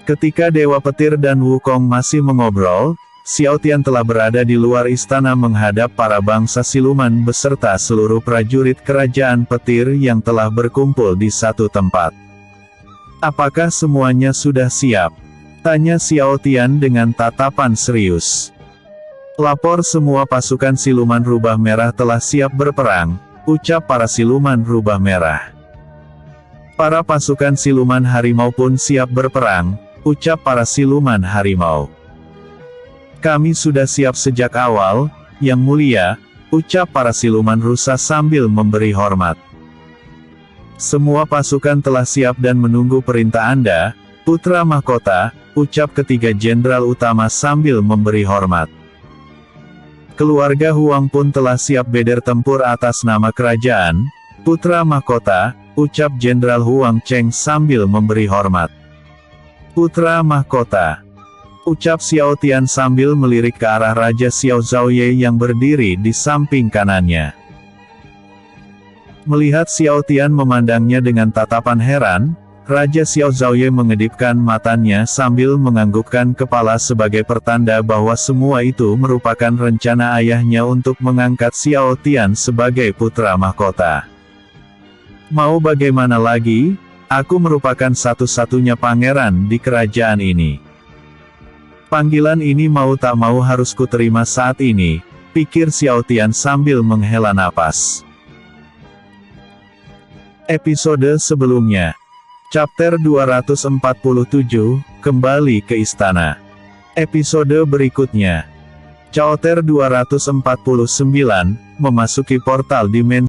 Ketika Dewa Petir dan Wukong masih mengobrol, Xiao Tian telah berada di luar istana menghadap para bangsa siluman beserta seluruh prajurit kerajaan petir yang telah berkumpul di satu tempat. "Apakah semuanya sudah siap?" tanya Xiao Tian dengan tatapan serius. "Lapor semua pasukan siluman rubah merah telah siap berperang," ucap para siluman rubah merah. "Para pasukan siluman harimau pun siap berperang," ucap para siluman harimau. "Kami sudah siap sejak awal, Yang Mulia," ucap para siluman rusa sambil memberi hormat. "Semua pasukan telah siap dan menunggu perintah Anda, Putra Mahkota," ucap ketiga jenderal utama sambil memberi hormat. "Keluarga Huang pun telah siap beder tempur atas nama kerajaan, Putra Mahkota," ucap Jenderal Huang Cheng sambil memberi hormat. "Putra Mahkota," ucap Xiao Tian sambil melirik ke arah Raja Xiao Zhaoye yang berdiri di samping kanannya. Melihat Xiao Tian memandangnya dengan tatapan heran, Raja Xiao Zhaoye mengedipkan matanya sambil menganggukkan kepala sebagai pertanda bahwa semua itu merupakan rencana ayahnya untuk mengangkat Xiao Tian sebagai putra mahkota. "Mau bagaimana lagi? Aku merupakan satu-satunya pangeran di kerajaan ini. Panggilan ini mau tak mau harus kuterima saat ini," pikir Xiao Tian sambil menghela napas. Episode sebelumnya. Chapter 247, kembali ke istana. Episode berikutnya. Chapter 249, memasuki portal dimensi